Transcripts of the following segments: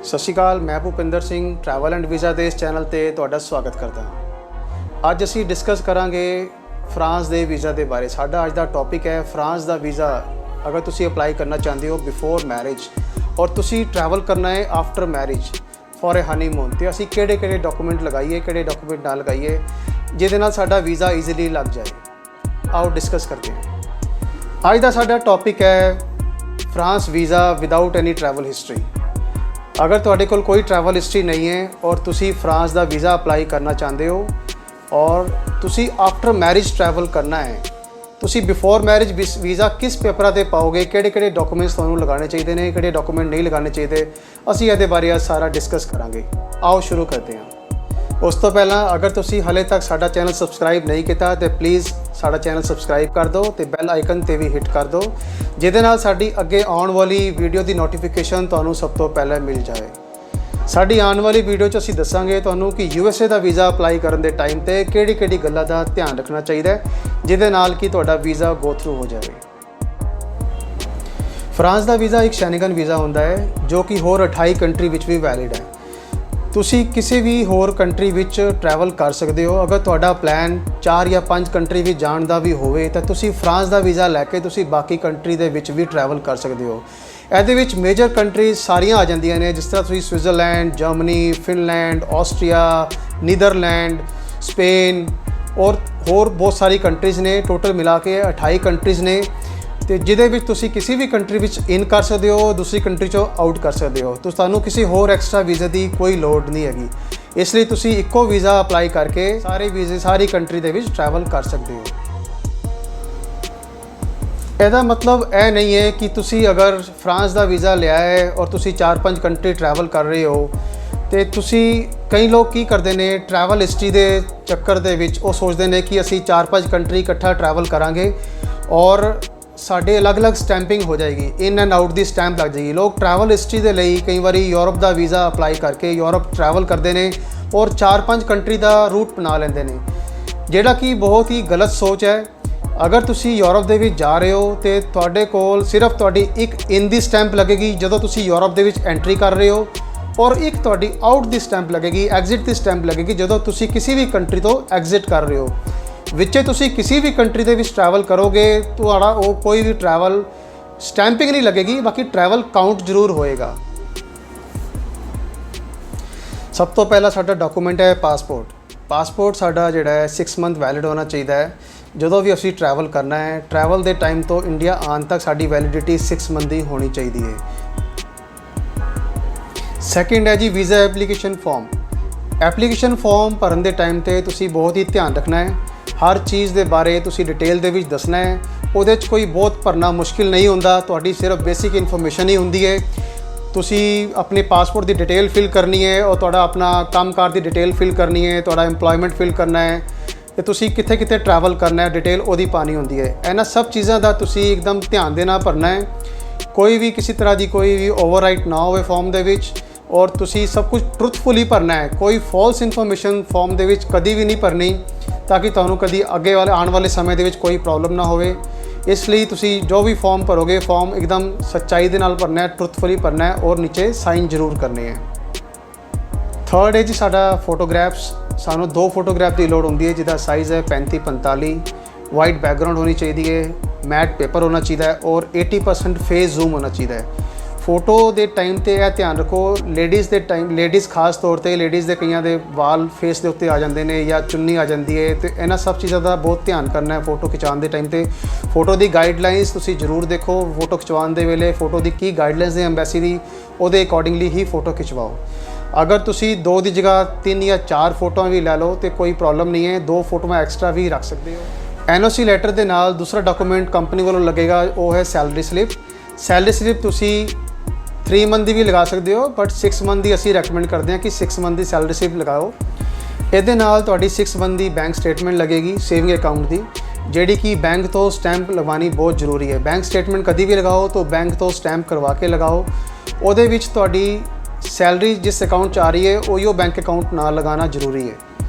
ਸਤਿ ਸ਼੍ਰੀ ਅਕਾਲ, ਮੈਂ Bhupinder Singh travel and visa ਦੇ ਇਸ ਚੈਨਲ ਤੇ ਤੁਹਾਡਾ ਸਵਾਗਤ ਕਰਦਾ ਹਾਂ। ਅੱਜ ਅਸੀਂ ਡਿਸਕਸ ਕਰਾਂਗੇ ਫਰਾਂਸ ਦੇ ਵੀਜ਼ਾ ਦੇ ਬਾਰੇ। ਸਾਡਾ ਅੱਜ ਦਾ ਟੌਪਿਕ ਹੈ ਫਰਾਂਸ ਦਾ ਵੀਜ਼ਾ। ਅਗਰ ਤੁਸੀਂ ਅਪਲਾਈ ਕਰਨਾ ਚਾਹੁੰਦੇ ਹੋ ਬਿਫੋਰ ਮੈਰਿਜ ਔਰ ਤੁਸੀਂ ਟਰੈਵਲ ਕਰਨਾ ਹੈ after marriage for A honeymoon, ਤੇ ਅਸੀਂ ਕਿਹੜੇ ਡਾਕੂਮੈਂਟ ਲਗਾਈਏ, ਕਿਹੜੇ ਡਾਕੂਮੈਂਟ ਨਾ ਲਗਾਈਏ ਜਿਹਦੇ ਨਾਲ ਸਾਡਾ ਵੀਜ਼ਾ ਈਜ਼ੀਲੀ ਲੱਗ ਜਾਏ। ਆਓ ਡਿਸਕਸ ਕਰਦੇ ਹਾਂ। ਅੱਜ ਦਾ ਸਾਡਾ ਟੌਪਿਕ ਹੈ France visa without any travel history. अगर तुहाडे कोल कोई ट्रैवल हिस्ट्री नहीं है और तुसी फ्रांस का वीज़ा अप्लाई करना चाहते हो और तुसी आफ्टर मैरिज ट्रैवल करना है, तुसी बिफोर मैरिज वीज़ा किस पेपरां ते पाओगे, किहड़े डॉकूमेंट्स तुहानूं लगाने चाहिए ने, किहड़े डॉकूमेंट नहीं लगाने चाहिए, असीं इहदे बारे सारा डिस्कस करांगे। आओ शुरू करते हैं। उस तो पहला अगर तुसी हले तक साडा चैनल सबसक्राइब नहीं किया तो प्लीज़ साडा चैनल सबसक्राइब कर दो तो बैल आइकन ते भी हिट कर दो, जिहदे नाल साडी अगे आउण वाली वीडियो की नोटिफिकेशन तुहानूं सब तो पहले मिल जाए। साडी आउण वाली वीडियो च असीं दस्सांगे तुहानूं कि USA का वीज़ा अप्लाई करन दे टाइम ते किहड़ी गल्लां दा ध्यान रखना चाहिए जिहदे नाल कि तुहाडा वीज़ा गो थ्रू हो जाए। फ्रांस का वीज़ा एक शैंगन वीज़ा हुंदा है जो कि होर 28 कंट्री विच भी वैलिड है। ਤੁਸੀਂ ਕਿਸੇ ਵੀ ਹੋਰ ਕੰਟਰੀ ਵਿੱਚ ਟਰੈਵਲ ਕਰ ਸਕਦੇ ਹੋ। ਅਗਰ ਤੁਹਾਡਾ ਪਲਾਨ 4 ਜਾਂ 5 ਕੰਟਰੀ ਵਿੱਚ ਜਾਣ ਦਾ ਵੀ ਹੋਵੇ ਤਾਂ ਤੁਸੀਂ ਫਰਾਂਸ ਦਾ ਵੀਜ਼ਾ ਲੈ ਕੇ ਤੁਸੀਂ ਬਾਕੀ ਕੰਟਰੀ ਦੇ ਵਿੱਚ ਵੀ ਟਰੈਵਲ ਕਰ ਸਕਦੇ ਹੋ। ਇਹਦੇ ਵਿੱਚ ਮੇਜਰ ਕੰਟਰੀਜ਼ ਸਾਰੀਆਂ ਆ ਜਾਂਦੀਆਂ ਨੇ, ਜਿਸ ਤਰ੍ਹਾਂ ਤੁਸੀਂ Switzerland, Germany, Finland, Austria, Netherland, Spain ਔਰ ਹੋਰ ਬਹੁਤ ਸਾਰੀ ਕੰਟਰੀਜ਼ ਨੇ। ਟੋਟਲ ਮਿਲਾ ਕੇ 28 ਕੰਟਰੀਜ਼ ਨੇ ਤੇ ਜਿਹਦੇ ਵਿੱਚ ਤੁਸੀਂ ਕਿਸੇ ਵੀ ਕੰਟਰੀ ਵਿੱਚ ਇਨ ਕਰ ਸਕਦੇ ਹੋ, ਦੂਸਰੀ ਕੰਟਰੀ 'ਚੋਂ ਆਊਟ ਕਰ ਸਕਦੇ ਹੋ। ਤੁਹਾਨੂੰ ਕਿਸੇ ਹੋਰ ਐਕਸਟਰਾ ਵੀਜ਼ੇ ਦੀ ਕੋਈ ਲੋੜ ਨਹੀਂ ਹੈਗੀ। ਇਸ ਲਈ ਤੁਸੀਂ ਇੱਕੋ ਵੀਜ਼ਾ ਅਪਲਾਈ ਕਰਕੇ ਸਾਰੀ ਕੰਟਰੀ ਦੇ ਵਿੱਚ ਟਰੈਵਲ ਕਰ ਸਕਦੇ ਹੋ। ਇਹਦਾ ਮਤਲਬ ਇਹ ਨਹੀਂ ਹੈ ਕਿ ਤੁਸੀਂ ਅਗਰ ਫਰਾਂਸ ਦਾ ਵੀਜ਼ਾ ਲਿਆ ਹੈ ਔਰ ਤੁਸੀਂ 4-5 ਕੰਟਰੀ ਟਰੈਵਲ ਕਰ ਰਹੇ ਹੋ ਤੇ ਤੁਸੀਂ ਕਈ ਲੋਕ ਕੀ ਕਰਦੇ ਨੇ, ਟਰੈਵਲ ਹਿਸਟਰੀ ਦੇ ਚੱਕਰ ਦੇ ਵਿੱਚ ਉਹ ਸੋਚਦੇ ਨੇ ਕਿ ਅਸੀਂ 4-5 ਕੰਟਰੀ ਇਕੱਠਾ ਟਰੈਵਲ ਕਰਾਂਗੇ ਔਰ ਸਾਡੇ ਅਲੱਗ-ਅਲੱਗ ਸਟੈਂਪਿੰਗ ਹੋ ਜਾਏਗੀ, in and out the stamp ਲੱਗ ਜਾਏਗੀ। ਲੋਕ ਟਰੈਵਲ ਹਿਸਟਰੀ ਦੇ ਲਈ ਕਈ ਵਾਰੀ ਯੂਰਪ ਦਾ ਵੀਜ਼ਾ ਅਪਲਾਈ ਕਰਕੇ ਯੂਰਪ ਟਰੈਵਲ ਕਰਦੇ ਨੇ ਔਰ 4-5 ਕੰਟਰੀ ਦਾ ਰੂਟ ਬਣਾ ਲੈਂਦੇ ਨੇ, ਜਿਹੜਾ ਕਿ ਬਹੁਤ ਹੀ ਗਲਤ ਸੋਚ ਹੈ। ਅਗਰ ਤੁਸੀਂ ਯੂਰਪ ਦੇ ਵਿੱਚ ਜਾ ਰਹੇ ਹੋ ਤੇ ਤੁਹਾਡੇ ਕੋਲ ਸਿਰਫ ਤੁਹਾਡੀ ਇੱਕ ਇਨ ਦੀ ਸਟੈਂਪ ਲੱਗੇਗੀ ਜਦੋਂ ਤੁਸੀਂ ਯੂਰਪ ਦੇ ਵਿੱਚ ਐਂਟਰੀ ਕਰ ਰਹੇ ਹੋ ਔਰ ਇੱਕ ਤੁਹਾਡੀ ਆਊਟ ਦੀ ਸਟੈਂਪ ਲੱਗੇਗੀ, ਐਗਜ਼ਿਟ ਦੀ ਸਟੈਂਪ ਲੱਗੇਗੀ ਜਦੋਂ ਤੁਸੀਂ ਕਿਸੇ ਵੀ ਕੰਟਰੀ ਤੋਂ ਐਗਜ਼ਿਟ ਕਰ ਰਹੇ ਹੋ। ਵਿੱਚੇ ਤੁਸੀਂ ਕਿਸੇ ਵੀ ਕੰਟਰੀ ਦੇ ਵਿੱਚ ਟਰੈਵਲ ਕਰੋਗੇ ਤੁਹਾਡਾ ਉਹ ਕੋਈ ਵੀ ਟਰੈਵਲ ਸਟੈਂਪਿੰਗ ਨਹੀਂ ਲੱਗੇਗੀ, ਬਾਕੀ ਟਰੈਵਲ ਕਾਊਂਟ ਜ਼ਰੂਰ ਹੋਏਗਾ। ਸਭ ਤੋਂ ਪਹਿਲਾ ਸਾਡਾ ਡਾਕੂਮੈਂਟ ਹੈ ਪਾਸਪੋਰਟ। ਪਾਸਪੋਰਟ ਸਾਡਾ ਜਿਹੜਾ ਹੈ 6 ਮੰਥ ਵੈਲਿਡ ਹੋਣਾ ਚਾਹੀਦਾ ਹੈ। ਜਦੋਂ ਵੀ ਅਸੀਂ ਟਰੈਵਲ ਕਰਨਾ ਹੈ, ਟਰੈਵਲ ਦੇ ਟਾਈਮ ਤੋਂ ਇੰਡੀਆ ਆਉਣ ਤੱਕ ਸਾਡੀ ਵੈਲਿਡਿਟੀ 6 ਮੰਥ ਦੀ ਹੋਣੀ ਚਾਹੀਦੀ ਹੈ। ਸੈਕਿੰਡ ਹੈ ਜੀ visa application form. Application form ਭਰਨ ਦੇ ਟਾਈਮ ਤੇ ਤੁਸੀਂ ਬਹੁਤ ਹੀ ਧਿਆਨ ਰੱਖਣਾ ਹੈ। ਹਰ ਚੀਜ਼ ਦੇ ਬਾਰੇ ਤੁਸੀਂ ਡਿਟੇਲ ਦੇ ਵਿੱਚ ਦੱਸਣਾ ਹੈ। ਉਹਦੇ 'ਚ ਕੋਈ ਬਹੁਤ ਭਰਨਾ ਮੁਸ਼ਕਿਲ ਨਹੀਂ ਹੁੰਦਾ, ਤੁਹਾਡੀ ਸਿਰਫ ਬੇਸਿਕ ਇਨਫੋਰਮੇਸ਼ਨ ਹੀ ਹੁੰਦੀ ਹੈ। ਤੁਸੀਂ ਆਪਣੇ ਪਾਸਪੋਰਟ ਦੀ ਡਿਟੇਲ ਫਿਲ ਕਰਨੀ ਹੈ ਔਰ ਤੁਹਾਡਾ ਆਪਣਾ ਕੰਮਕਾਰ ਦੀ ਡਿਟੇਲ ਫਿਲ ਕਰਨੀ ਹੈ, ਤੁਹਾਡਾ ਐਮਪਲੋਇਮੈਂਟ ਫਿਲ ਕਰਨਾ ਹੈ ਤੇ ਤੁਸੀਂ ਕਿੱਥੇ ਟਰੈਵਲ ਕਰਨਾ ਹੈ ਡਿਟੇਲ ਉਹਦੀ ਪਾਣੀ ਹੁੰਦੀ ਹੈ। ਇਹਨਾਂ ਸਭ ਚੀਜ਼ਾਂ ਦਾ ਤੁਸੀਂ ਇੱਕਦਮ ਧਿਆਨ ਦੇ ਨਾਲ ਭਰਨਾ ਹੈ। ਕੋਈ ਵੀ ਕਿਸੇ ਤਰ੍ਹਾਂ ਦੀ ਕੋਈ ਵੀ ਓਵਰਰਾਈਟ ਨਾ ਹੋਵੇ ਫਾਰਮ ਦੇ ਵਿੱਚ ਔਰ ਤੁਸੀਂ ਸਭ ਕੁਝ ਟਰੂਥਫੁਲੀ ਭਰਨਾ ਹੈ। ਕੋਈ ਫਾਲਸ ਇਨਫੋਰਮੇਸ਼ਨ ਫਾਰਮ ਦੇ ਵਿੱਚ ਕਦੀ ਵੀ ਨਹੀਂ ਭਰਨੀ ਤਾਂ ਕਿ ਤੁਹਾਨੂੰ ਕਦੀ ਅੱਗੇ ਆਉਣ ਵਾਲੇ ਸਮੇਂ ਦੇ ਵਿੱਚ ਕੋਈ ਪ੍ਰੋਬਲਮ ਨਾ ਹੋਵੇ। ਇਸ ਲਈ ਤੁਸੀਂ ਜੋ ਵੀ ਫਾਰਮ ਭਰੋਗੇ ਫਾਰਮ ਇੱਕਦਮ ਸੱਚਾਈ ਦੇ ਨਾਲ ਭਰਨਾ ਹੈ, ਟਰੂਥਫੁਲੀ ਭਰਨਾ ਹੈ ਔਰ ਨੀਚੇ ਸਾਈਨ ਜ਼ਰੂਰ ਕਰਨੇ ਹੈ। ਥਰਡ ਹੈ ਜੀ ਸਾਡਾ ਫੋਟੋਗ੍ਰਾਫਸ। ਸਾਨੂੰ 2 ਫੋਟੋਗ੍ਰਾਫ ਦੀ ਲੋੜ ਹੁੰਦੀ ਹੈ ਜਿਹਦਾ ਸਾਈਜ਼ ਹੈ 35x45। ਵਾਈਟ ਬੈਕਗਰਾਉਂਡ ਹੋਣੀ ਚਾਹੀਦੀ ਹੈ, ਮੈਟ ਪੇਪਰ ਹੋਣਾ ਚਾਹੀਦਾ ਹੈ ਔਰ 80% ਫੇਸ ਜ਼ੂਮ ਹੋਣਾ ਚਾਹੀਦਾ ਹੈ। ਫੋਟੋ ਦੇ ਟਾਈਮ ਤੇ ਇਹ ਧਿਆਨ ਰੱਖੋ, ਲੇਡੀਜ਼ ਖਾਸ ਤੌਰ ਤੇ ਲੇਡੀਜ਼ ਦੇ ਕਈਆਂ ਦੇ ਵਾਲ ਫੇਸ ਦੇ ਉੱਤੇ ਆ ਜਾਂਦੇ ਨੇ ਜਾਂ ਚੁੰਨੀ ਆ ਜਾਂਦੀ ਹੈ ਤੇ ਇਹਨਾਂ ਸਭ ਚੀਜ਼ਾਂ ਦਾ ਬਹੁਤ ਧਿਆਨ ਕਰਨਾ ਹੈ ਫੋਟੋ ਖਿਚਾਉਣ ਦੇ ਟਾਈਮ ਤੇ। ਫੋਟੋ ਦੀ ਗਾਈਡਲਾਈਨਸ ਤੁਸੀਂ ਜ਼ਰੂਰ ਦੇਖੋ। ਫੋਟੋ ਖਿਚਵਾਉਣ ਦੇ ਵੇਲੇ ਫੋਟੋ ਦੀ ਕੀ ਗਾਈਡਲਾਈਨਸ ਹੈ ਐਮਬੈਸੀ ਦੀ, ਉਹਦੇ ਅਕੋਰਡਿੰਗਲੀ ਹੀ ਫੋਟੋ ਖਿਚਵਾਓ। ਅਗਰ ਤੁਸੀਂ 2 ਦੀ ਜਗ੍ਹਾ 3 ਜਾਂ 4 ਫੋਟੋਆਂ ਵੀ ਲੈ ਲਓ ਤੇ ਕੋਈ ਪ੍ਰੋਬਲਮ ਨਹੀਂ ਹੈ, 2 ਫੋਟੋਆਂ ਐਕਸਟਰਾ ਵੀ ਰੱਖ ਸਕਦੇ ਹੋ। NOC ਲੈਟਰ ਦੇ ਨਾਲ ਦੂਸਰਾ ਡਾਕੂਮੈਂਟ ਕੰਪਨੀ ਵੱਲੋਂ ਲੱਗੇਗਾ, ਉਹ ਹੈ ਸੈਲਰੀ ਸਲਿੱਪ। ਸੈਲਰੀ ਸਲਿੱਪ ਤੁਸੀਂ 3 ਮੰਥ ਦੀ ਵੀ ਲਗਾ ਸਕਦੇ ਹੋ ਬਟ 6 ਮੰਥ ਦੀ ਅਸੀਂ ਰეკਮੈਂਡ ਕਰਦੇ ਹਾਂ ਕਿ 6 ਮੰਥ ਦੀ ਸੈਲਰੀ ਸਲਿੱਪ ਲਗਾਓ। ਇਹਦੇ ਨਾਲ ਤੁਹਾਡੀ 6 ਮੰਥ ਦੀ ਬੈਂਕ ਸਟੇਟਮੈਂਟ ਲੱਗੇਗੀ ਸੇਵਿੰਗ ਅਕਾਊਂਟ ਦੀ, ਜਿਹੜੀ ਕਿ ਬੈਂਕ ਤੋਂ ਸਟੈਂਪ ਲਗਵਾਉਣੀ ਬਹੁਤ ਜ਼ਰੂਰੀ ਹੈ। ਬੈਂਕ ਸਟੇਟਮੈਂਟ ਕਦੀ ਵੀ ਲਗਾਓ ਤਾਂ ਬੈਂਕ ਤੋਂ ਸਟੈਂਪ ਕਰਵਾ ਕੇ ਲਗਾਓ। ਉਹਦੇ ਵਿੱਚ ਤੁਹਾਡੀ ਸੈਲਰੀ ਜਿਸ ਅਕਾਊਂਟ 'ਚ ਆ ਰਹੀ ਹੈ ਉਹੀਓ ਬੈਂਕ ਅਕਾਊਂਟ ਨਾਲ ਲਗਾਉਣਾ ਜ਼ਰੂਰੀ ਹੈ।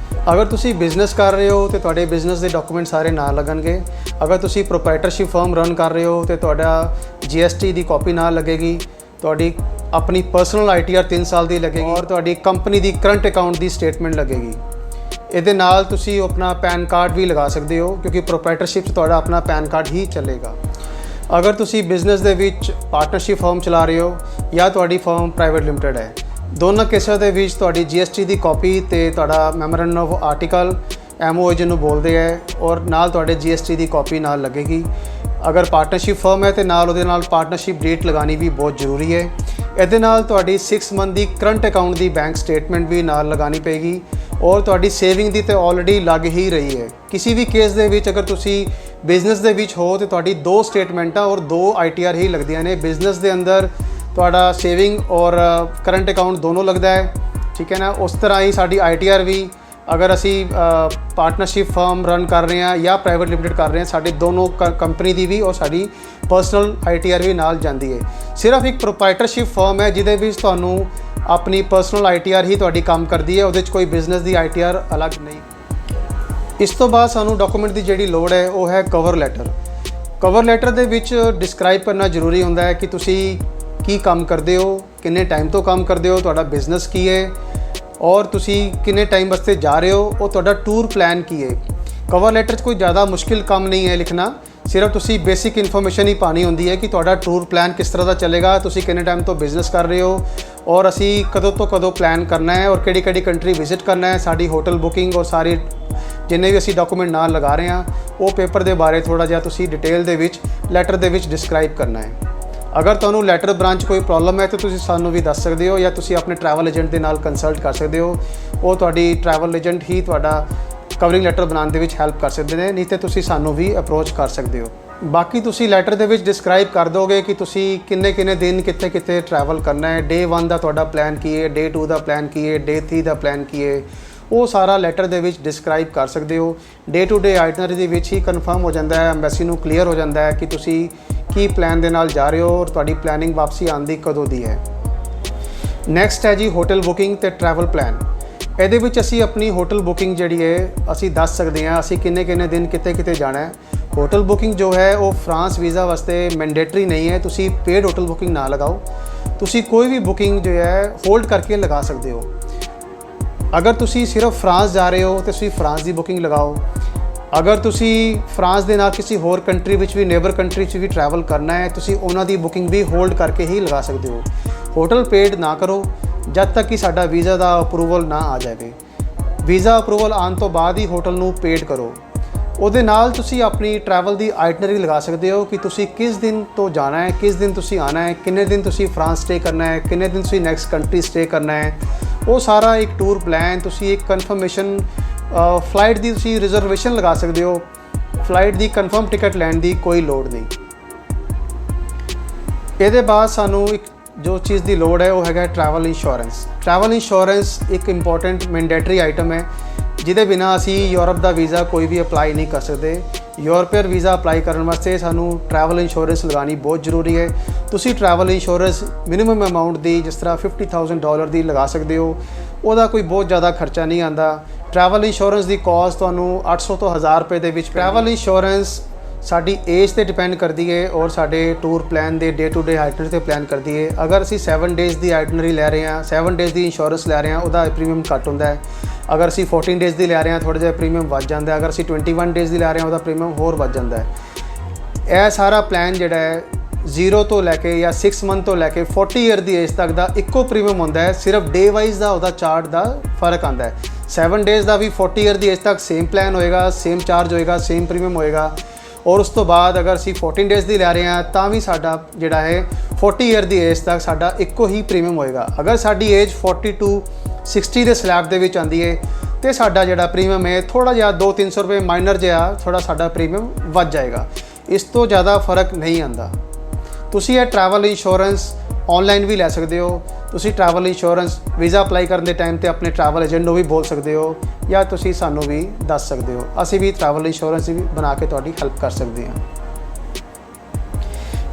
ਅਗਰ ਤੁਸੀਂ ਬਿਜ਼ਨਸ ਕਰ ਰਹੇ ਹੋ ਤੇ ਤੁਹਾਡੇ ਬਿਜ਼ਨਸ ਦੇ ਡਾਕੂਮੈਂਟ ਸਾਰੇ ਨਾਲ ਲੱਗਣਗੇ। ਅਗਰ ਤੁਸੀਂ ਪ੍ਰੋਪਰਾਈਟਰਸ਼ਿਪ ਫਰਮ ਰਨ ਕਰ ਰਹੇ ਹੋ ਤੇ ਤੁਹਾਡਾ GST ਦੀ ਕਾਪੀ ਨਾਲ ਲੱਗੇਗੀ। ਤੁਹਾਡੀ ਆਪਣੀ ਪਰਸਨਲ ITR 3 ਸਾਲ ਦੀ ਲੱਗੇਗੀ ਔਰ ਤੁਹਾਡੀ ਕੰਪਨੀ ਦੀ ਕਰੰਟ ਅਕਾਊਂਟ ਦੀ ਸਟੇਟਮੈਂਟ ਲੱਗੇਗੀ। ਇਹਦੇ ਨਾਲ ਤੁਸੀਂ ਆਪਣਾ ਪੈਨ ਕਾਰਡ ਵੀ ਲਗਾ ਸਕਦੇ ਹੋ, ਕਿਉਂਕਿ ਪ੍ਰੋਪਰਾਈਟਰਸ਼ਿਪ 'ਚ ਤੁਹਾਡਾ ਆਪਣਾ ਪੈਨ ਕਾਰਡ ਹੀ ਚੱਲੇਗਾ। ਅਗਰ ਤੁਸੀਂ ਬਿਜ਼ਨਸ ਦੇ ਵਿੱਚ ਪਾਰਟਨਰਸ਼ਿਪ ਫਰਮ ਚਲਾ ਰਹੇ ਹੋ ਜਾਂ ਤੁਹਾਡੀ ਫਰਮ ਪ੍ਰਾਈਵੇਟ ਲਿਮਟਿਡ ਹੈ, ਦੋਨਾਂ ਕੇਸਾਂ ਦੇ ਵਿੱਚ ਤੁਹਾਡੀ GST ਦੀ ਕਾਪੀ ਤੇ ਤੁਹਾਡਾ ਮੈਮੋਰੈਂਡਮ ਆਫ ਆਰਟੀਕਲ MOA ਜਿਹਨੂੰ ਬੋਲਦੇ ਹੈ, ਔਰ ਨਾਲ ਤੁਹਾਡੇ GST ਦੀ ਕਾਪੀ ਨਾਲ ਲੱਗੇਗੀ। ਅਗਰ ਪਾਰਟਨਰਸ਼ਿਪ ਫਰਮ ਹੈ ਤੇ ਨਾਲ ਉਹਦੇ ਨਾਲ ਪਾਰਟਨਰਸ਼ਿਪ ਡੇਟ ਲਗਾਉਣੀ ਵੀ ਬਹੁਤ ਜ਼ਰੂਰੀ ਹੈ। ਇਹਦੇ ਨਾਲ ਤੁਹਾਡੀ 6 ਮੰਥ ਦੀ ਕਰੰਟ ਅਕਾਊਂਟ ਦੀ ਬੈਂਕ ਸਟੇਟਮੈਂਟ ਵੀ ਨਾਲ ਲਗਾਉਣੀ ਪਏਗੀ ਔਰ ਤੁਹਾਡੀ ਸੇਵਿੰਗ ਦੀ ਤੇ ਆਲਰੇਡੀ ਲੱਗ ਹੀ ਰਹੀ ਹੈ। ਕਿਸੇ ਵੀ ਕੇਸ ਦੇ ਵਿੱਚ ਅਗਰ ਤੁਸੀਂ ਬਿਜ਼ਨਸ ਦੇ ਵਿੱਚ ਹੋ ਤੇ ਤੁਹਾਡੀ 2 ਸਟੇਟਮੈਂਟਾਂ ਔਰ 2 ITR ਹੀ ਲੱਗਦੀਆਂ ਨੇ। ਬਿਜ਼ਨਸ ਦੇ ਅੰਦਰ ਤੁਹਾਡਾ ਸੇਵਿੰਗ ਔਰ ਕਰੰਟ ਅਕਾਊਂਟ ਦੋਨੋਂ ਲੱਗਦਾ ਹੈ, ਠੀਕ ਹੈ ਨਾ। ਉਸ ਤਰ੍ਹਾਂ ਹੀ ਸਾਡੀ ITR ਵੀ ਅਗਰ ਅਸੀਂ ਪਾਰਟਨਰਸ਼ਿਪ ਫਰਮ ਰਨ ਕਰ ਰਹੇ ਹਾਂ ਜਾਂ ਪ੍ਰਾਈਵੇਟ ਲਿਮਟਿਡ ਕਰ ਰਹੇ ਹਾਂ, ਸਾਡੇ ਦੋਨੋਂ ਕੰਪਨੀ ਦੀ ਵੀ ਔਰ ਸਾਡੀ ਪਰਸਨਲ ITR ਵੀ ਨਾਲ ਜਾਂਦੀ ਹੈ। ਸਿਰਫ ਇੱਕ ਪ੍ਰੋਪਰਾਈਟਰਸ਼ਿਪ ਫਰਮ ਹੈ ਜਿਹਦੇ ਵਿੱਚ ਤੁਹਾਨੂੰ ਆਪਣੀ ਪਰਸਨਲ ITR ਹੀ ਤੁਹਾਡੀ ਕੰਮ ਕਰਦੀ ਹੈ, ਉਹਦੇ 'ਚ ਕੋਈ ਬਿਜ਼ਨਸ ਦੀ ITR ਅਲੱਗ ਨਹੀਂ। ਇਸ ਤੋਂ ਬਾਅਦ ਸਾਨੂੰ ਡਾਕੂਮੈਂਟ ਦੀ ਜਿਹੜੀ ਲੋੜ ਹੈ ਉਹ ਹੈ ਕਵਰ ਲੈਟਰ। ਕਵਰ ਲੈਟਰ ਦੇ ਵਿੱਚ ਡਿਸਕ੍ਰਾਈਬ ਕਰਨਾ ਜ਼ਰੂਰੀ ਹੁੰਦਾ ਹੈ ਕਿ ਤੁਸੀਂ ਕੀ ਕੰਮ ਕਰਦੇ ਹੋ, ਕਿੰਨੇ ਟਾਈਮ ਤੋਂ ਕੰਮ ਕਰਦੇ ਹੋ, ਤੁਹਾਡਾ ਬਿਜ਼ਨਸ ਕੀ ਹੈ ਔਰ ਤੁਸੀਂ ਕਿੰਨੇ ਟਾਈਮ ਵਾਸਤੇ ਜਾ ਰਹੇ ਹੋ, ਉਹ ਤੁਹਾਡਾ ਟੂਰ ਪਲਾਨ ਕੀ ਹੈ। ਕਵਰ ਲੈਟਰ 'ਚ ਕੋਈ ਜ਼ਿਆਦਾ ਮੁਸ਼ਕਿਲ ਕੰਮ ਨਹੀਂ ਹੈ ਲਿਖਣਾ, ਸਿਰਫ ਤੁਸੀਂ ਬੇਸਿਕ ਇਨਫੋਰਮੇਸ਼ਨ ਹੀ ਪਾਣੀ ਹੁੰਦੀ ਹੈ ਕਿ ਤੁਹਾਡਾ ਟੂਰ ਪਲਾਨ ਕਿਸ ਤਰ੍ਹਾਂ ਦਾ ਚੱਲੇਗਾ, ਤੁਸੀਂ ਕਿੰਨੇ ਟਾਈਮ ਤੋਂ ਬਿਜ਼ਨਸ ਕਰ ਰਹੇ ਹੋ ਔਰ ਅਸੀਂ ਕਦੋਂ ਤੋਂ ਕਦੋਂ ਪਲਾਨ ਕਰਨਾ ਹੈ ਔਰ ਕਿਹੜੀ ਕੰਟਰੀ ਵਿਜ਼ਿਟ ਕਰਨਾ ਹੈ, ਸਾਡੀ ਹੋਟਲ ਬੁਕਿੰਗ ਔਰ ਸਾਰੀ ਜਿੰਨੇ ਵੀ ਅਸੀਂ ਡਾਕੂਮੈਂਟ ਨਾਲ ਲਗਾ ਰਹੇ ਹਾਂ ਉਹ ਪੇਪਰ ਦੇ ਬਾਰੇ ਥੋੜ੍ਹਾ ਜਿਹਾ ਤੁਸੀਂ ਡਿਟੇਲ ਦੇ ਵਿੱਚ ਲੈਟਰ ਦੇ ਵਿੱਚ ਡਿਸਕ੍ਰਾਈਬ ਕਰਨਾ ਹੈ। ਅਗਰ ਤੁਹਾਨੂੰ ਲੈਟਰ ਬ੍ਰਾਂਚ ਕੋਈ ਪ੍ਰੋਬਲਮ ਹੈ ਤਾਂ ਤੁਸੀਂ ਸਾਨੂੰ ਵੀ ਦੱਸ ਸਕਦੇ ਹੋ ਜਾਂ ਤੁਸੀਂ ਆਪਣੇ ਟਰੈਵਲ ਏਜੰਟ ਦੇ ਨਾਲ ਕੰਸਲਟ ਕਰ ਸਕਦੇ ਹੋ। ਉਹ ਤੁਹਾਡੀ ਟਰੈਵਲ ਏਜੰਟ ਹੀ ਤੁਹਾਡਾ ਕਵਰਿੰਗ ਲੈਟਰ ਬਣਾਉਣ ਦੇ ਵਿੱਚ ਹੈਲਪ ਕਰ ਸਕਦੇ ਨੇ, ਨਹੀਂ ਤਾਂ ਤੁਸੀਂ ਸਾਨੂੰ ਵੀ ਅਪਰੋਚ ਕਰ ਸਕਦੇ ਹੋ। ਬਾਕੀ ਤੁਸੀਂ ਲੈਟਰ ਦੇ ਵਿੱਚ ਡਿਸਕ੍ਰਾਈਬ ਕਰ ਦੋਗੇ ਕਿ ਤੁਸੀਂ ਕਿੰਨੇ ਦਿਨ ਕਿੱਥੇ ਟਰੈਵਲ ਕਰਨਾ ਹੈ, ਡੇ 1 ਦਾ ਤੁਹਾਡਾ ਪਲਾਨ ਕੀ ਹੈ, ਡੇ 2 ਦਾ ਪਲਾਨ ਕੀ ਹੈ, ਡੇ 3 ਦਾ ਪਲਾਨ ਕੀ ਹੈ, ਉਹ ਸਾਰਾ ਲੈਟਰ ਦੇ ਵਿੱਚ ਡਿਸਕ੍ਰਾਈਬ ਕਰ ਸਕਦੇ ਹੋ। ਡੇ ਟੂ ਡੇ ਆਈਟਨਰੀ ਦੇ ਵਿੱਚ ਹੀ ਕਨਫਰਮ ਹੋ ਜਾਂਦਾ ਹੈ, ਐਮਬੈਸੀ ਨੂੰ ਕਲੀਅਰ ਹੋ ਜਾਂਦਾ ਹੈ ਕਿ ਤੁਸੀਂ ਕੀ ਪਲਾਨ ਦੇ ਨਾਲ ਜਾ ਰਹੇ ਹੋ ਔਰ ਤੁਹਾਡੀ ਪਲੈਨਿੰਗ ਵਾਪਸੀ ਆਉਣ ਦੀ ਕਦੋਂ ਦੀ ਹੈ। ਨੈਕਸਟ ਹੈ ਜੀ ਹੋਟਲ ਬੁਕਿੰਗ ਤੇ ਟਰੈਵਲ ਪਲਾਨ। ਇਹਦੇ ਵਿੱਚ ਅਸੀਂ ਆਪਣੀ ਹੋਟਲ ਬੁਕਿੰਗ ਜਿਹੜੀ ਹੈ ਅਸੀਂ ਦੱਸ ਸਕਦੇ ਹਾਂ ਅਸੀਂ ਕਿੰਨੇ ਦਿਨ ਕਿੱਥੇ ਜਾਣਾ ਹੈ। ਹੋਟਲ ਬੁਕਿੰਗ ਜੋ ਹੈ ਉਹ ਫਰਾਂਸ ਵੀਜ਼ਾ ਵਾਸਤੇ ਮੈਂਡੇਟਰੀ ਨਹੀਂ ਹੈ, ਤੁਸੀਂ ਪੇਡ ਹੋਟਲ ਬੁਕਿੰਗ ਨਾ ਲਗਾਓ, ਤੁਸੀਂ ਕੋਈ ਵੀ ਬੁਕਿੰਗ ਜੋ ਹੈ ਹੋਲਡ ਕਰਕੇ ਲਗਾ ਸਕਦੇ ਹੋ। ਅਗਰ ਤੁਸੀਂ ਸਿਰਫ ਫਰਾਂਸ ਜਾ ਰਹੇ ਹੋ ਤਾਂ ਤੁਸੀਂ ਫਰਾਂਸ ਦੀ ਬੁਕਿੰਗ ਲਗਾਓ। ਅਗਰ ਤੁਸੀਂ ਫਰਾਂਸ ਦੇ ਨਾਲ ਕਿਸੇ ਹੋਰ ਕੰਟਰੀ ਵਿੱਚ ਵੀ ਨੇਬਰ ਕੰਟਰੀ 'ਚ ਵੀ ਟਰੈਵਲ ਕਰਨਾ ਹੈ ਤੁਸੀਂ ਉਹਨਾਂ ਦੀ ਬੁਕਿੰਗ ਵੀ ਹੋਲਡ ਕਰਕੇ ਹੀ ਲਗਾ ਸਕਦੇ ਹੋ। ਹੋਟਲ ਪੇਡ ਨਾ ਕਰੋ ਜਦ ਤੱਕ ਕਿ ਸਾਡਾ ਵੀਜ਼ਾ ਦਾ ਅਪਰੂਵਲ ਨਾ ਆ ਜਾਵੇ। ਵੀਜ਼ਾ ਅਪਰੂਵਲ ਆਉਣ ਤੋਂ ਬਾਅਦ ਹੀ ਹੋਟਲ ਨੂੰ ਪੇਡ ਕਰੋ। ਉਹਦੇ ਨਾਲ ਤੁਸੀਂ ਆਪਣੀ ਟਰੈਵਲ ਦੀ ਆਈਟਨਰੀ ਲਗਾ ਸਕਦੇ ਹੋ ਕਿ ਤੁਸੀਂ ਕਿਸ ਦਿਨ ਤੋਂ ਜਾਣਾ ਹੈ, ਕਿਸ ਦਿਨ ਤੁਸੀਂ ਆਉਣਾ ਹੈ, ਕਿੰਨੇ ਦਿਨ ਤੁਸੀਂ ਫਰਾਂਸ ਸਟੇ ਕਰਨਾ ਹੈ, ਕਿੰਨੇ ਦਿਨ ਤੁਸੀਂ ਨੈਕਸਟ ਕੰਟਰੀ ਸਟੇ ਕਰਨਾ ਹੈ। ਉਹ ਸਾਰਾ ਇੱਕ ਟੂਰ ਪਲਾਨ ਤੁਸੀਂ ਇੱਕ ਕਨਫਰਮੇਸ਼ਨ ਫਲਾਈਟ ਦੀ ਤੁਸੀਂ ਰਿਜ਼ਰਵੇਸ਼ਨ ਲਗਾ ਸਕਦੇ ਹੋ। ਫਲਾਈਟ ਦੀ ਕਨਫਰਮ ਟਿਕਟ ਲੈਣ ਦੀ ਕੋਈ ਲੋੜ ਨਹੀਂ। ਇਹਦੇ ਬਾਅਦ ਸਾਨੂੰ ਇੱਕ ਜੋ ਚੀਜ਼ ਦੀ ਲੋੜ ਹੈ ਉਹ ਹੈਗਾ ਟਰੈਵਲ ਇੰਸ਼ੋਰੈਂਸ। ਟਰੈਵਲ ਇੰਸ਼ੋਰੈਂਸ ਇੱਕ ਇੰਪੋਰਟੈਂਟ ਮੈਂਡੇਟਰੀ ਆਈਟਮ ਹੈ ਜਿਹਦੇ ਬਿਨਾ ਅਸੀਂ ਯੂਰਪ ਦਾ ਵੀਜ਼ਾ ਕੋਈ ਵੀ ਅਪਲਾਈ ਨਹੀਂ ਕਰ ਸਕਦੇ। ਯੂਰਪੀਅਨ ਵੀਜ਼ਾ ਅਪਲਾਈ ਕਰਨ ਵਾਸਤੇ ਸਾਨੂੰ ਟਰੈਵਲ ਇੰਸ਼ੋਰੈਂਸ ਲਗਾਉਣੀ ਬਹੁਤ ਜ਼ਰੂਰੀ ਹੈ। ਤੁਸੀਂ ਟਰੈਵਲ ਇੰਸ਼ੋਰੈਂਸ ਮਿਨੀਮਮ ਅਮਾਊਂਟ ਦੀ ਜਿਸ ਤਰ੍ਹਾਂ $50,000 ਦੀ ਲਗਾ ਸਕਦੇ ਹੋ, ਉਹਦਾ ਕੋਈ ਬਹੁਤ ਜ਼ਿਆਦਾ ਖਰਚਾ ਨਹੀਂ ਆਉਂਦਾ। ਟਰੈਵਲ ਇੰਸ਼ੋਰੈਂਸ ਦੀ ਕਾਸਟ ਤੁਹਾਨੂੰ 800 ਤੋਂ 1000 ਰੁਪਏ ਦੇ ਵਿੱਚ। ਟਰੈਵਲ ਇੰਸ਼ੋਰੈਂਸ ਸਾਡੀ ਏਜ 'ਤੇ ਡਿਪੈਂਡ ਕਰਦੀ ਹੈ ਔਰ ਸਾਡੇ ਟੂਰ ਪਲਾਨ ਦੇ ਡੇ ਟੂ ਡੇ ਆਈਟਨਰੀ 'ਤੇ ਪਲਾਨ ਕਰਦੀ ਹੈ। ਅਗਰ ਅਸੀਂ 7 ਡੇਜ਼ ਦੀ ਆਈਟਨਰੀ ਲੈ ਰਹੇ ਹਾਂ, 7 ਡੇਜ਼ ਦੀ ਇੰਸ਼ੋਰੈਂਸ ਲੈ ਰਹੇ ਹਾਂ, ਉਹਦਾ ਪ੍ਰੀਮੀਅਮ ਘੱਟ ਹੁੰਦਾ ਹੈ। ਅਗਰ ਅਸੀਂ 14 ਡੇਜ਼ ਦੀ ਲੈ ਰਹੇ ਹਾਂ ਥੋੜ੍ਹਾ ਜਿਹਾ ਪ੍ਰੀਮੀਅਮ ਵੱਧ ਜਾਂਦਾ ਹੈ। ਅਗਰ ਅਸੀਂ 21 ਡੇਜ਼ ਦੀ ਲੈ ਰਹੇ ਹਾਂ ਉਹਦਾ ਪ੍ਰੀਮੀਅਮ ਹੋਰ ਵੱਧ ਜਾਂਦਾ ਹੈ। ਇਹ ਸਾਰਾ ਪਲਾਨ ਜਿਹੜਾ ਹੈ 0 ਤੋਂ ਲੈ ਕੇ ਜਾਂ 6 ਮੰਥ ਤੋਂ ਲੈ ਕੇ 40 ਈਅਰ ਦੀ ਏਜ ਤੱਕ ਦਾ ਇੱਕੋ ਪ੍ਰੀਮੀਅਮ ਹੁੰਦਾ ਹੈ। ਸਿਰਫ ਡੇ ਵਾਈਜ਼ ਦਾ ਉਹਦਾ ਚਾਰਟ ਦਾ ਫਰਕ ਆਉਂਦਾ ਹੈ। 7 ਡੇਜ਼ ਦਾ ਵੀ 40 ਈਅਰ ਦੀ ਏਜ ਤੱਕ ਸੇਮ ਪਲਾਨ ਹੋਏਗਾ, ਸੇਮ ਚਾਰਜ ਹੋਏਗਾ, ਸੇਮ ਪ੍ਰੀਮੀਅਮ ਹੋਏਗਾ। ਔਰ ਉਸ ਤੋਂ ਬਾਅਦ ਅਗਰ ਅਸੀਂ 14 ਡੇਜ਼ ਦੀ ਲੈ ਰਹੇ ਹਾਂ ਤਾਂ ਵੀ ਸਾਡਾ ਜਿਹੜਾ ਹੈ 40 ਈਅਰ ਦੀ ਏਜ ਤੱਕ ਸਾਡਾ ਇੱਕੋ ਹੀ ਪ੍ਰੀਮੀਅਮ ਹੋਏਗਾ। ਅਗਰ ਸਾਡੀ ਏਜ 40 to 60 ਦੇ ਸਲੈਬ ਦੇ ਵਿੱਚ ਆਉਂਦੀ ਹੈ ਤੇ ਸਾਡਾ ਜਿਹੜਾ ਪ੍ਰੀਮੀਅਮ ਹੈ ਥੋੜ੍ਹਾ ਜਿਹਾ 200-300 ਰੁਪਏ ਮਾਈਨਰ ਜਿਹਾ ਥੋੜ੍ਹਾ ਸਾਡਾ ਪ੍ਰੀਮੀਅਮ ਵੱਧ ਜਾਏਗਾ। ਇਸ ਤੋਂ ਜ਼ਿਆਦਾ ਫਰਕ ਨਹੀਂ ਆਉਂਦਾ। ਤੁਸੀਂ ਇਹ ਟਰੈਵਲ ਇੰਸ਼ੋਰੈਂਸ ਆਨਲਾਈਨ ਵੀ ਲੈ ਸਕਦੇ ਹੋ। ਤੁਸੀਂ ਟਰੈਵਲ ਇੰਸ਼ੋਰੈਂਸ ਵੀਜ਼ਾ ਅਪਲਾਈ ਕਰਨ ਦੇ ਟਾਈਮ ਤੇ ਆਪਣੇ ਟਰੈਵਲ ਏਜੰਟ ਨੂੰ ਵੀ ਬੋਲ ਸਕਦੇ ਹੋ ਜਾਂ ਤੁਸੀਂ ਸਾਨੂੰ ਵੀ ਦੱਸ ਸਕਦੇ ਹੋ। ਅਸੀਂ ਵੀ ਟਰੈਵਲ ਇੰਸ਼ੋਰੈਂਸ ਵੀ ਬਣਾ ਕੇ ਤੁਹਾਡੀ ਹੈਲਪ ਕਰ ਸਕਦੇ ਹਾਂ।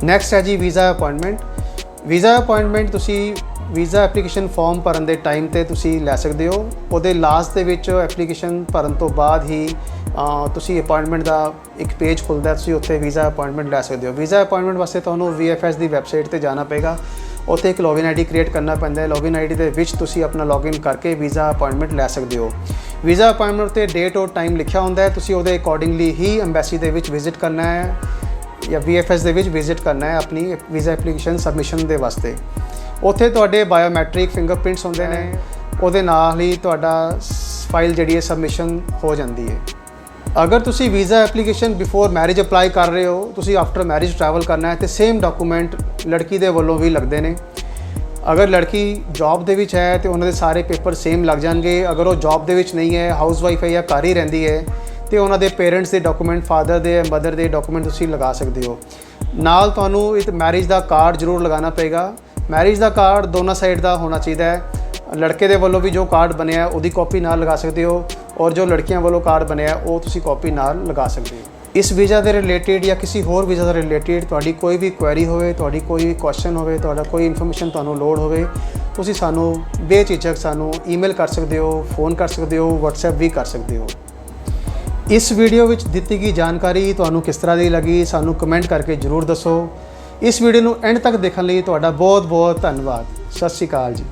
ਨੈਕਸਟ ਹੈ ਜੀ ਵੀਜ਼ਾ ਅਪਾਇੰਟਮੈਂਟ। ਵੀਜ਼ਾ ਅਪਾਇੰਟਮੈਂਟ ਤੁਸੀਂ ਵੀਜ਼ਾ ਐਪਲੀਕੇਸ਼ਨ ਫਾਰਮ ਭਰਨ ਦੇ ਟਾਈਮ ਤੇ ਤੁਸੀਂ ਲੈ ਸਕਦੇ ਹੋ। ਉਹਦੇ ਲਾਸਟ ਦੇ ਵਿੱਚ ਐਪਲੀਕੇਸ਼ਨ ਭਰਨ ਤੋਂ ਬਾਅਦ ਹੀ ਤੁਸੀਂ ਅਪਾਇੰਟਮੈਂਟ ਦਾ ਇੱਕ ਪੇਜ ਖੁੱਲ੍ਹਦਾ, ਤੁਸੀਂ ਉੱਥੇ ਵੀਜ਼ਾ ਅਪਾਇੰਟਮੈਂਟ ਲੈ ਸਕਦੇ ਹੋ। ਵੀਜ਼ਾ ਅਪਾਇੰਟਮੈਂਟ ਵਾਸਤੇ ਤੁਹਾਨੂੰ VFS ਦੀ ਵੈਬਸਾਈਟ ਤੇ ਜਾਣਾ ਪਏਗਾ। ਉੱਥੇ ਇੱਕ ਲੌਗਇਨ ਆਈਡੀ ਕ੍ਰੀਏਟ ਕਰਨਾ ਪੈਂਦਾ ਹੈ। ਲੌਗਇਨ ਆਈਡੀ ਦੇ ਵਿੱਚ ਤੁਸੀਂ ਆਪਣਾ ਲੌਗਇਨ ਕਰਕੇ ਵੀਜ਼ਾ ਅਪਾਇੰਟਮੈਂਟ ਲੈ ਸਕਦੇ ਹੋ। ਵੀਜ਼ਾ ਅਪਾਇੰਟਮੈਂਟ ਤੇ ਡੇਟ ਔਰ ਟਾਈਮ ਲਿਖਿਆ ਹੁੰਦਾ ਹੈ, ਤੁਸੀਂ ਉਹਦੇ ਅਕੋਰਡਿੰਗਲੀ ਹੀ ਐਮਬੈਸੀ ਦੇ ਵਿੱਚ ਵਿਜ਼ਿਟ ਕਰਨਾ ਹੈ ਜਾਂ VFS ਦੇ ਵਿੱਚ ਵਿਜ਼ਿਟ ਕਰਨਾ ਹੈ ਆਪਣੀ ਵੀਜ਼ਾ ਐਪਲੀਕੇਸ਼ਨ ਸਬਮਿਸ਼ਨ ਦੇ ਵਾਸਤੇ। ਉੱਥੇ ਤੁਹਾਡੇ ਬਾਇਓਮੈਟ੍ਰਿਕ ਫਿੰਗਰਪ੍ਰਿੰਟਸ ਹੁੰਦੇ ਨੇ, ਉਹਦੇ ਨਾਲ ਹੀ ਤੁਹਾਡਾ ਫਾਈਲ ਜਿਹੜੀ ਹੈ ਸਬਮਿਸ਼ਨ ਹੋ ਜਾਂਦੀ ਹੈ। ਅਗਰ ਤੁਸੀਂ visa application before marriage apply ਕਰ ਰਹੇ ਹੋ, ਤੁਸੀਂ ਆਫਟਰ ਮੈਰਿਜ ਟਰੈਵਲ ਕਰਨਾ ਹੈ ਤੇ ਸੇਮ ਡਾਕੂਮੈਂਟ ਲੜਕੀ ਦੇ ਵੱਲੋਂ ਵੀ ਲੱਗਦੇ ਨੇ। ਅਗਰ ਲੜਕੀ ਜੌਬ ਦੇ ਵਿੱਚ ਹੈ ਤੇ ਉਹਨਾਂ ਦੇ ਸਾਰੇ ਪੇਪਰ ਸੇਮ ਲੱਗ ਜਾਣਗੇ। ਅਗਰ ਉਹ ਜੌਬ ਦੇ ਵਿੱਚ ਨਹੀਂ ਹੈ, ਹਾਊਸ ਵਾਈਫ ਹੈ ਜਾਂ ਘਰ ਹੀ ਰਹਿੰਦੀ ਹੈ ਤੇ ਉਹਨਾਂ ਦੇ ਪੇਰੈਂਟਸ ਦੇ ਡਾਕੂਮੈਂਟ, ਫਾਦਰ ਦੇ ਮਦਰ ਦੇ ਡਾਕੂਮੈਂਟ ਤੁਸੀਂ ਲਗਾ ਸਕਦੇ ਹੋ। ਨਾਲ ਤੁਹਾਨੂੰ ਇੱਕ ਮੈਰਿਜ ਦਾ ਕਾਰਡ ਜ਼ਰੂਰ ਲਗਾਉਣਾ ਪਏਗਾ। ਮੈਰਿਜ ਦਾ ਕਾਰਡ ਦੋਨਾਂ ਸਾਈਡ ਦਾ ਹੋਣਾ ਚਾਹੀਦਾ ਹੈ। ਲੜਕੇ ਦੇ ਵੱਲੋਂ ਵੀ ਜੋ ਕਾਰਡ ਬਣਿਆ ਉਹਦੀ ਕਾਪੀ ਨਾਲ ਲਗਾ ਸਕਦੇ ਹੋ ਔਰ ਜੋ ਲੜਕੀਆਂ ਵੱਲੋਂ ਕਾਰਡ ਬਣਿਆ ਉਹ ਤੁਸੀਂ ਕਾਪੀ ਨਾਲ ਲਗਾ ਸਕਦੇ ਹੋ। ਇਸ ਵੀਜ਼ਾ ਦੇ ਰਿਲੇਟਿਡ ਜਾਂ ਕਿਸੇ ਹੋਰ ਵੀਜ਼ਾ ਦੇ ਰਿਲੇਟਿਡ ਤੁਹਾਡੀ ਕੋਈ ਵੀ ਕੁਐਰੀ ਹੋਵੇ, ਤੁਹਾਡੀ ਕੋਈ ਵੀ ਕੁਐਸਚਨ ਹੋਵੇ, ਤੁਹਾਡਾ ਕੋਈ ਇਨਫੋਰਮੇਸ਼ਨ ਤੁਹਾਨੂੰ ਲੋੜ ਹੋਵੇ, ਤੁਸੀਂ ਸਾਨੂੰ ਬੇਝਿਜਕ ਸਾਨੂੰ ਈਮੇਲ ਕਰ ਸਕਦੇ ਹੋ, ਫੋਨ ਕਰ ਸਕਦੇ ਹੋ, WhatsApp ਵੀ ਕਰ ਸਕਦੇ ਹੋ। ਇਸ ਵੀਡੀਓ ਵਿੱਚ ਦਿੱਤੀ ਗਈ ਜਾਣਕਾਰੀ ਤੁਹਾਨੂੰ ਕਿਸ ਤਰ੍ਹਾਂ ਦੀ ਲੱਗੀ ਸਾਨੂੰ ਕਮੈਂਟ ਕਰਕੇ ਜ਼ਰੂਰ ਦੱਸੋ। ਇਸ ਵੀਡੀਓ ਨੂੰ ਐਂਡ ਤੱਕ ਦੇਖਣ ਲਈ ਤੁਹਾਡਾ ਬਹੁਤ ਬਹੁਤ ਧੰਨਵਾਦ। ਸਤਿ ਸ਼੍ਰੀ ਅਕਾਲ ਜੀ।